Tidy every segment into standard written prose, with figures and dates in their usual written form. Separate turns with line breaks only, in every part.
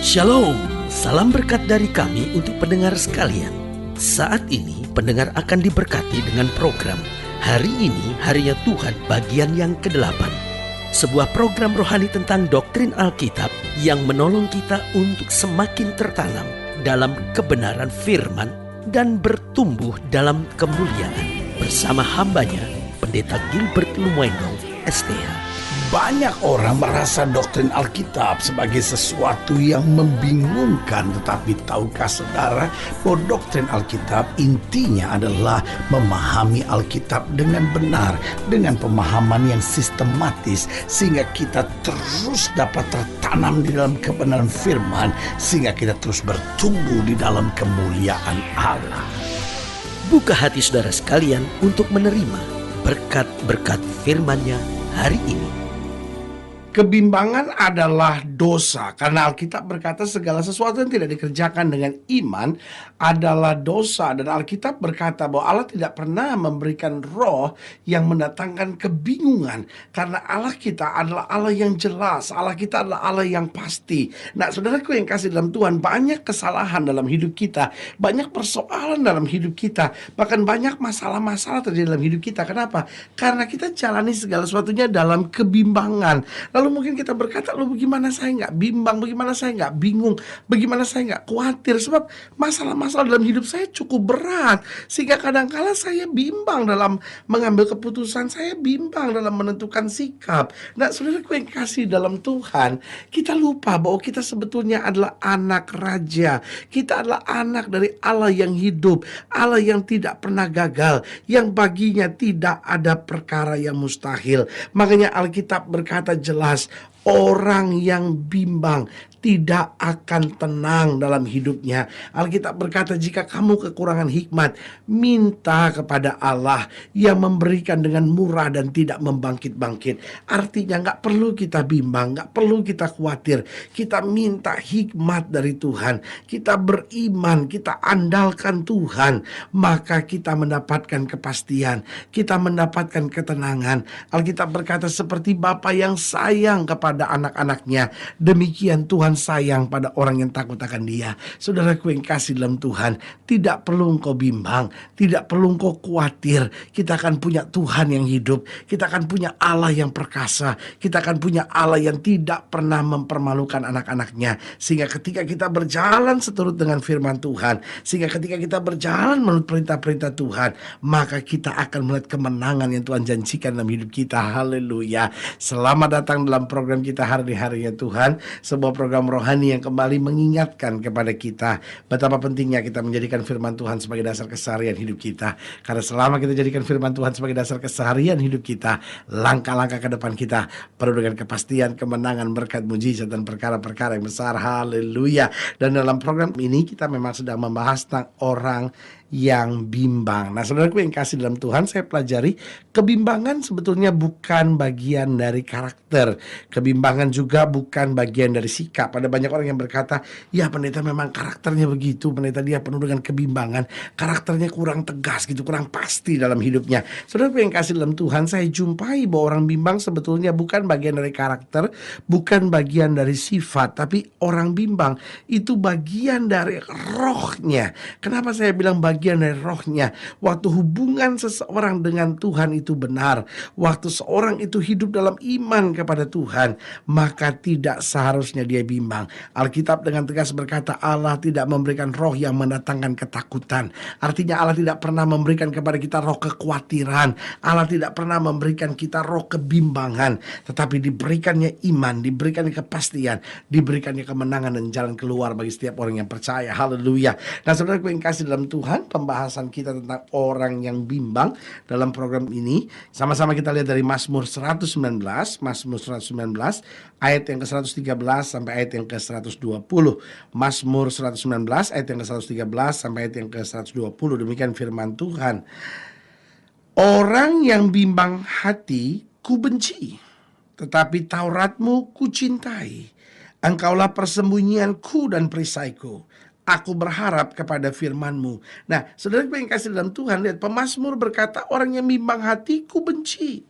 Shalom, salam berkat dari kami untuk pendengar sekalian. Saat ini pendengar akan diberkati dengan program Hari Ini Harinya Tuhan bagian yang ke-8. Sebuah program rohani tentang doktrin Alkitab yang menolong kita untuk semakin tertanam dalam kebenaran firman dan bertumbuh dalam kemuliaan. Bersama hambanya, Pendeta Gilbert Lumwendo, STH.
Banyak orang merasa doktrin Alkitab sebagai sesuatu yang membingungkan. Tetapi tahukah saudara bahwa doktrin Alkitab intinya adalah memahami Alkitab dengan benar, dengan pemahaman yang sistematis, sehingga kita terus dapat tertanam di dalam kebenaran firman, sehingga kita terus bertumbuh di dalam kemuliaan Allah.
Buka hati saudara sekalian untuk menerima berkat-berkat firman-Nya hari ini.
Kebimbangan adalah dosa, karena Alkitab berkata segala sesuatu yang tidak dikerjakan dengan iman adalah dosa. Dan Alkitab berkata bahwa Allah tidak pernah memberikan roh yang mendatangkan kebingungan, karena Allah kita adalah Allah yang jelas, Allah kita adalah Allah yang pasti. Nah, saudaraku yang kasih dalam Tuhan, banyak kesalahan dalam hidup kita, banyak persoalan dalam hidup kita, bahkan banyak masalah-masalah terjadi dalam hidup kita. Kenapa? Karena kita jalani segala sesuatunya dalam kebimbangan. Lalu mungkin kita berkata, loh bagaimana saya nggak bimbang, bagaimana saya nggak bingung, bagaimana saya nggak khawatir, sebab masalah-masalah dalam hidup saya cukup berat, sehingga kadang-kala saya bimbang dalam mengambil keputusan, saya bimbang dalam menentukan sikap. Nah, saudaraku yang kasih dalam Tuhan, kita lupa bahwa kita sebetulnya adalah anak raja, kita adalah anak dari Allah yang hidup, Allah yang tidak pernah gagal, yang baginya tidak ada perkara yang mustahil. Makanya Alkitab berkata jelas, orang yang bimbang tidak akan tenang dalam hidupnya. Alkitab berkata, jika kamu kekurangan hikmat, minta kepada Allah yang memberikan dengan murah dan tidak membangkit-bangkit. Artinya gak perlu kita bimbang, gak perlu kita khawatir. Kita minta hikmat dari Tuhan, kita beriman, kita andalkan Tuhan, maka kita mendapatkan kepastian, kita mendapatkan ketenangan. Alkitab berkata, seperti Bapa yang sayang kepada anak-anaknya, demikian Tuhan sayang pada orang yang takut akan Dia. Saudaraku yang kasih dalam Tuhan, tidak perlu engkau bimbang, tidak perlu engkau khawatir. Kita akan punya Tuhan yang hidup, kita akan punya Allah yang perkasa, kita akan punya Allah yang tidak pernah mempermalukan anak-anaknya. Sehingga ketika kita berjalan seturut dengan firman Tuhan, sehingga ketika kita berjalan menurut perintah-perintah Tuhan, maka kita akan melihat kemenangan yang Tuhan janjikan dalam hidup kita. Haleluya. Selamat datang dalam program kita Hari-Harinya Tuhan, sebuah program rohani yang kembali mengingatkan kepada kita betapa pentingnya kita menjadikan firman Tuhan sebagai dasar keseharian hidup kita. Karena selama kita jadikan firman Tuhan sebagai dasar keseharian hidup kita, langkah-langkah ke depan kita penuh dengan kepastian, kemenangan, berkat, mujizat, dan perkara-perkara yang besar. Haleluya. Dan dalam program ini kita memang sedang membahas tentang orang yang bimbang. Nah, saudaraku yang kasih dalam Tuhan, saya pelajari kebimbangan sebetulnya bukan bagian dari karakter. Kebimbangan juga bukan bagian dari sikap. Ada banyak orang yang berkata, ya pendeta memang karakternya begitu, pendeta dia penuh dengan kebimbangan, karakternya kurang tegas gitu, kurang pasti dalam hidupnya. Saudaraku yang kasih dalam Tuhan, saya jumpai bahwa orang bimbang sebetulnya bukan bagian dari karakter, bukan bagian dari sifat, tapi orang bimbang itu bagian dari rohnya. Kenapa saya bilang bagian dari rohnya? Waktu hubungan seseorang dengan Tuhan itu benar, waktu seorang itu hidup dalam iman kepada Tuhan, maka tidak seharusnya dia bimbang. Alkitab dengan tegas berkata, Allah tidak memberikan roh yang mendatangkan ketakutan. Artinya Allah tidak pernah memberikan kepada kita roh kekhawatiran, Allah tidak pernah memberikan kita roh kebimbangan, tetapi diberikannya iman, diberikannya kepastian, diberikannya kemenangan dan jalan keluar bagi setiap orang yang percaya. Haleluya. Nah, saudaraku yang kasih dalam Tuhan, pembahasan kita tentang orang yang bimbang dalam program ini, sama-sama kita lihat dari Mazmur 119, Mazmur 119 ayat yang ke-113 sampai ayat yang ke-120. Mazmur 119 ayat yang ke-113 sampai ayat yang ke-120. Demikian firman Tuhan. Orang yang bimbang hati ku benci, tetapi Tauratmu ku cintai. Engkaulah persembunyianku dan perisaiku. Aku berharap kepada firman-Mu. Nah, saudara yang kasih dalam Tuhan, lihat pemazmur berkata, orang yang bimbang hati ku benci,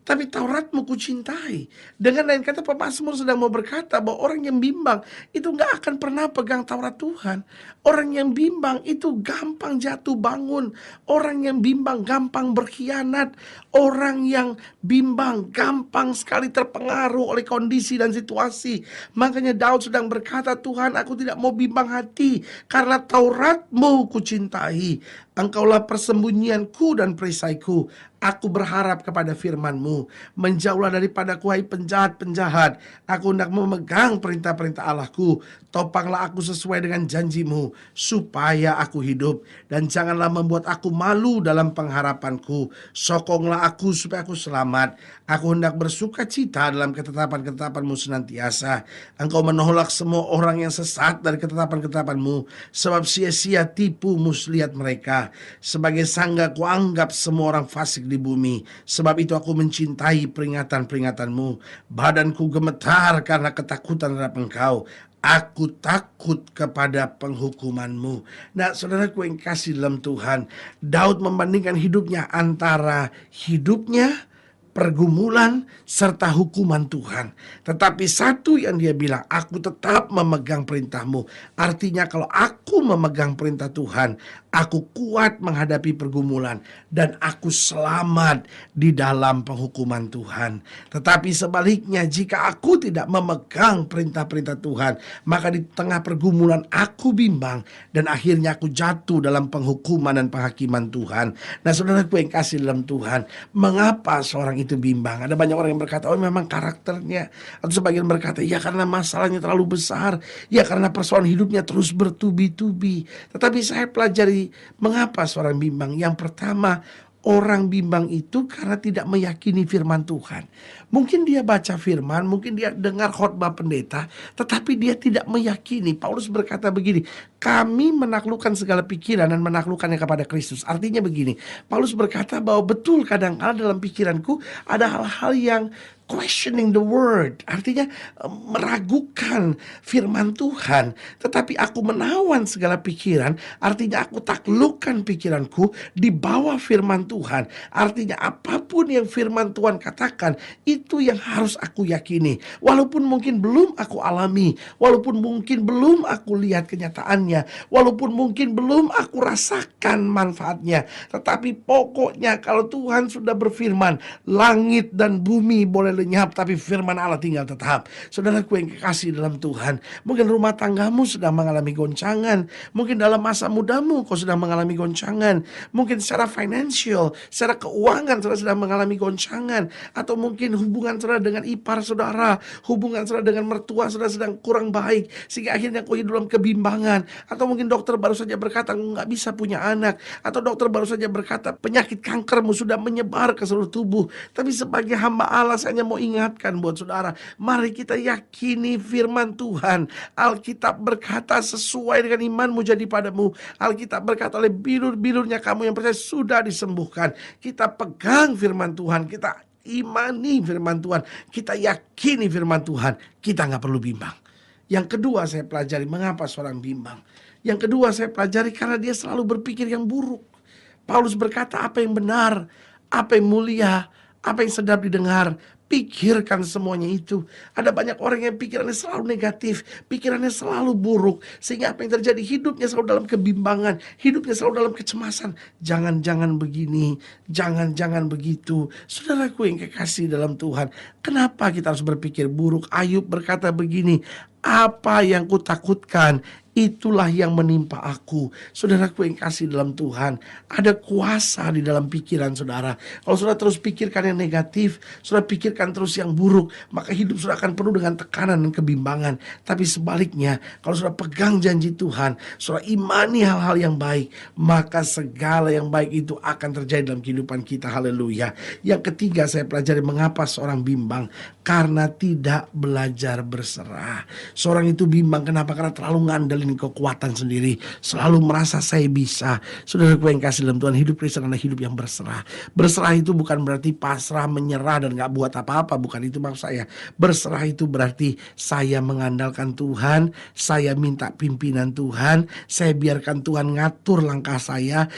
tapi Tauratmu kucintai. Dengan lain kata, pemazmur sedang mau berkata bahwa orang yang bimbang itu nggak akan pernah pegang Taurat Tuhan. Orang yang bimbang itu gampang jatuh bangun. Orang yang bimbang gampang berkhianat. Orang yang bimbang gampang sekali terpengaruh oleh kondisi dan situasi. Makanya Daud sedang berkata, Tuhan, aku tidak mau bimbang hati, karena Tauratmu kucintai. Engkaulah persembunyianku dan perisaiku. Aku berharap kepada firman-Mu. Menjauhlah daripadaku, hai penjahat-penjahat. Aku hendak memegang perintah-perintah Allahku. Topanglah aku sesuai dengan janji-Mu, supaya aku hidup. Dan janganlah membuat aku malu dalam pengharapanku. Sokonglah aku supaya aku selamat. Aku hendak bersuka cita dalam ketetapan-ketetapan-Mu senantiasa. Engkau menolak semua orang yang sesat dari ketetapan-ketetapan-Mu, sebab sia-sia tipu muslihat mereka. Sebagai sangga kuanggap semua orang fasik di bumi. Sebab itu aku mencintai peringatan-peringatan-Mu. Badanku gemetar karena ketakutan terhadap Engkau. Aku takut kepada penghukuman-Mu. Nah, saudaraku yang kasih dalam Tuhan, Daud membandingkan hidupnya antara hidupnya, pergumulan, serta hukuman Tuhan. Tetapi satu yang dia bilang, aku tetap memegang perintah-Mu. Artinya kalau aku memegang perintah Tuhan, aku kuat menghadapi pergumulan, dan aku selamat di dalam penghukuman Tuhan. Tetapi sebaliknya, jika aku tidak memegang perintah-perintah Tuhan, maka di tengah pergumulan aku bimbang, dan akhirnya aku jatuh dalam penghukuman dan penghakiman Tuhan. Nah, saudaraku yang kasih dalam Tuhan, mengapa seorang itu bimbang? Ada banyak orang yang berkata, oh memang karakternya. Atau sebagian berkata, ya karena masalahnya terlalu besar, ya karena persoalan hidupnya terus bertubi-tubi. Tetapi saya pelajari mengapa seorang bimbang. Yang pertama, orang bimbang itu karena tidak meyakini firman Tuhan. Mungkin dia baca firman, mungkin dia dengar khotbah pendeta, tetapi dia tidak meyakini. Paulus berkata begini, kami menaklukkan segala pikiran dan menaklukkannya kepada Kristus. Artinya begini, Paulus berkata bahwa betul kadang-kadang dalam pikiranku ada hal-hal yang questioning the word, artinya meragukan firman Tuhan. Tetapi aku menawan segala pikiran, artinya aku taklukkan pikiranku di bawah firman Tuhan. Artinya apapun yang firman Tuhan katakan, itu yang harus aku yakini. Walaupun mungkin belum aku alami, walaupun mungkin belum aku lihat kenyataannya, walaupun mungkin belum aku rasakan manfaatnya, tetapi pokoknya kalau Tuhan sudah berfirman, langit dan bumi boleh lenyap, tapi firman Allah tinggal tetap. Saudaraku yang kekasih dalam Tuhan, mungkin rumah tanggamu sedang mengalami goncangan, mungkin dalam masa mudamu kau sedang mengalami goncangan, mungkin secara financial, secara keuangan saudara sedang mengalami goncangan, atau mungkin hubungan saudara dengan ipar saudara, hubungan saudara dengan mertua saudara sedang kurang baik, sehingga akhirnya kau hidup dalam kebimbangan. Atau mungkin dokter baru saja berkata nggak bisa punya anak, atau dokter baru saja berkata penyakit kankermu sudah menyebar ke seluruh tubuh. Tapi sebagai hamba Allah, saya hanya mau ingatkan buat saudara, mari kita yakini firman Tuhan. Alkitab berkata sesuai dengan imanmu jadi padamu. Alkitab berkata oleh bilur-bilurnya kamu yang percaya sudah disembuhkan. Kita pegang firman Tuhan, kita imani firman Tuhan, kita yakini firman Tuhan, kita nggak perlu bimbang. Yang kedua saya pelajari mengapa seorang bimbang. Yang kedua saya pelajari karena dia selalu berpikir yang buruk. Paulus berkata apa yang benar, apa yang mulia, apa yang sedap didengar, pikirkan semuanya itu. Ada banyak orang yang pikirannya selalu negatif, pikirannya selalu buruk, sehingga apa yang terjadi, hidupnya selalu dalam kebimbangan, hidupnya selalu dalam kecemasan. Jangan-jangan begini, jangan-jangan begitu. Saudaraku yang kekasih dalam Tuhan, kenapa kita harus berpikir buruk? Ayub berkata begini, apa yang kutakutkan, itulah yang menimpa aku. Saudaraku yang kasih dalam Tuhan, ada kuasa di dalam pikiran saudara. Kalau saudara terus pikirkan yang negatif, saudara pikirkan terus yang buruk, maka hidup saudara akan penuh dengan tekanan dan kebimbangan. Tapi sebaliknya, kalau saudara pegang janji Tuhan, saudara imani hal-hal yang baik, maka segala yang baik itu akan terjadi dalam kehidupan kita. Haleluya. Yang ketiga saya pelajari mengapa seorang bimbang, karena tidak belajar berserah. Seorang itu bimbang, kenapa? Karena terlalu ngandelin yakini kekuatan sendiri, selalu merasa saya bisa. Saudaraku yang kasih dalam Tuhan, hidup Kristen adalah hidup yang berserah. Berserah itu bukan berarti pasrah, menyerah, dan gak buat apa-apa. Bukan itu maksud saya. Berserah itu berarti saya mengandalkan Tuhan, saya minta pimpinan Tuhan, saya biarkan Tuhan ngatur langkah saya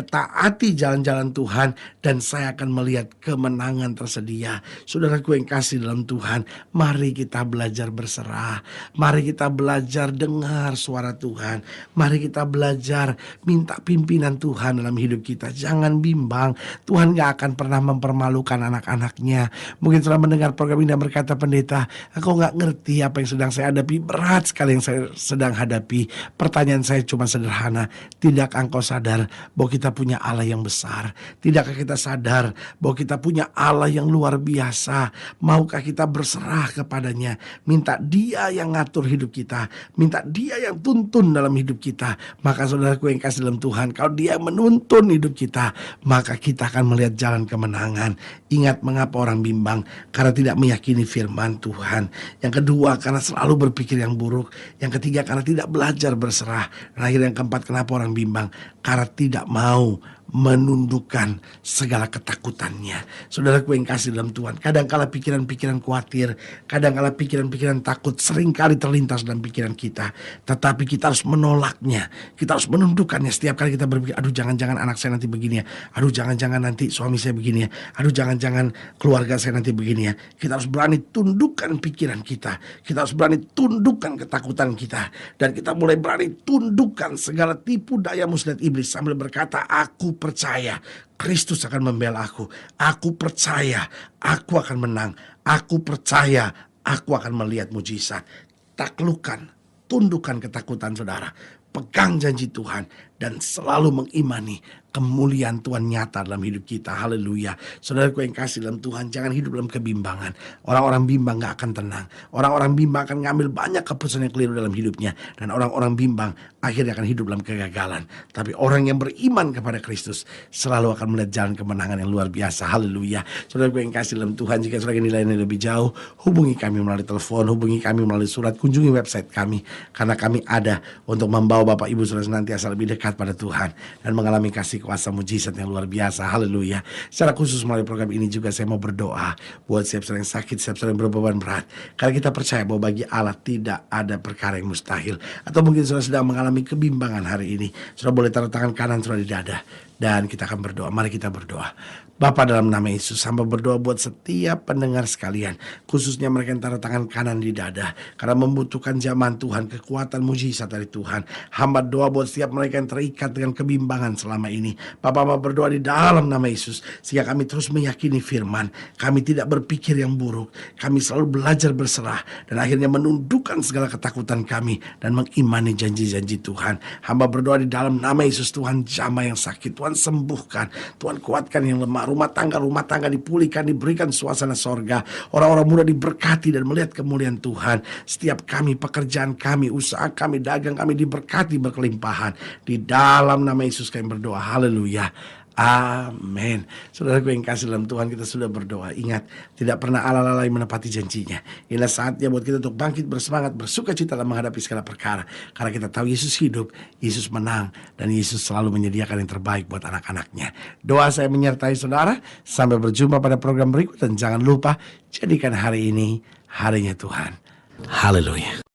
taati jalan-jalan Tuhan, dan saya akan melihat kemenangan tersedia. Saudaraku yang kasih dalam Tuhan, mari kita belajar berserah. Mari kita belajar dengar suara Tuhan. Mari kita belajar minta pimpinan Tuhan dalam hidup kita. Jangan bimbang, Tuhan gak akan pernah mempermalukan anak-anaknya. Mungkin setelah mendengar program ini dan berkata, pendeta, aku gak ngerti apa yang sedang saya hadapi. Berat sekali yang saya sedang hadapi. Pertanyaan saya cuma sederhana. Tidakkah engkau sadar bahwa kita punya Allah yang besar? Tidakkah kita sadar bahwa kita punya Allah yang luar biasa? Maukah kita berserah kepadanya? Minta Dia yang ngatur hidup kita, minta Dia yang tuntun dalam hidup kita. Maka saudaraku yang kasih dalam Tuhan, kalau Dia menuntun hidup kita, maka kita akan melihat jalan kemenangan. Ingat, mengapa orang bimbang? Karena tidak meyakini firman Tuhan. Yang kedua, karena selalu berpikir yang buruk. Yang ketiga, karena tidak belajar berserah. Dan akhirnya yang keempat, kenapa orang bimbang? Karena tidak mau menundukkan segala ketakutannya. Saudaraku yang kasih dalam Tuhan, kadangkala pikiran-pikiran khawatir, kadangkala pikiran-pikiran takut seringkali terlintas dalam pikiran kita. Tetapi kita harus menolaknya, kita harus menundukkannya. Setiap kali kita berpikir, aduh jangan-jangan anak saya nanti begini ya, aduh jangan-jangan nanti suami saya begini ya, aduh jangan-jangan keluarga saya nanti begini ya. Kita harus berani tundukkan pikiran kita, kita harus berani tundukkan ketakutan kita, dan kita mulai berani tundukkan segala tipu daya muslihat iblis sambil berkata, aku percaya Kristus akan membela aku. Aku percaya aku akan menang. Aku percaya aku akan melihat mujizat. Taklukkan, tundukkan ketakutan saudara. Pegang janji Tuhan dan selalu mengimani kemuliaan Tuhan nyata dalam hidup kita. Haleluya. Saudaraku yang kasih dalam Tuhan, jangan hidup dalam kebimbangan. Orang-orang bimbang gak akan tenang. Orang-orang bimbang akan ngambil banyak keputusan yang keliru dalam hidupnya. Dan orang-orang bimbang akhirnya akan hidup dalam kegagalan. Tapi orang yang beriman kepada Kristus selalu akan melihat jalan kemenangan yang luar biasa. Haleluya. Saudaraku yang kasih dalam Tuhan, jika saudara ingin nilainya lebih jauh, hubungi kami melalui telepon, hubungi kami melalui surat, kunjungi website kami. Karena kami ada untuk membawa Bapak Ibu saudara senantiasa lebih dekat pada Tuhan dan mengalami kasih kuasa mujizat yang luar biasa. Haleluya. Secara khusus melalui program ini juga saya mau berdoa buat siap saudara yang sakit, siap saudara yang berbeban berat. Karena kita percaya bahwa bagi Allah tidak ada perkara yang mustahil. Atau mungkin saudara sedang mengalami kebimbangan hari ini, saudara boleh taruh tangan kanan saudara di dada dan kita akan berdoa. Mari kita berdoa. Bapa, dalam nama Yesus, hamba berdoa buat setiap pendengar sekalian, khususnya mereka yang taruh tangan kanan di dada, karena membutuhkan zaman Tuhan, kekuatan mujizat dari Tuhan. Hamba doa buat setiap mereka yang terikat dengan kebimbangan selama ini. Bapa, hamba berdoa di dalam nama Yesus, sehingga kami terus meyakini firman. Kami tidak berpikir yang buruk, kami selalu belajar berserah, dan akhirnya menundukkan segala ketakutan kami, dan mengimani janji-janji Tuhan. Hamba berdoa di dalam nama Yesus, Tuhan jamah yang sakit, Tuhan sembuhkan, Tuhan kuatkan yang lemah. Rumah tangga dipulihkan, diberikan suasana sorga. Orang-orang muda diberkati dan melihat kemuliaan Tuhan. Setiap kami, pekerjaan kami, usaha kami, dagang kami diberkati berkelimpahan. Di dalam nama Yesus kami berdoa. Haleluya. Amin. Saudaraku yang kasih dalam Tuhan, kita sudah berdoa. Ingat, tidak pernah Allah lalai menepati janjinya. Inilah saatnya buat kita untuk bangkit bersemangat, bersuka cita dalam menghadapi segala perkara. Karena kita tahu Yesus hidup, Yesus menang, dan Yesus selalu menyediakan yang terbaik buat anak-anaknya. Doa saya menyertai saudara. Sampai berjumpa pada program berikut. Dan jangan lupa, jadikan hari ini harinya Tuhan. Haleluya.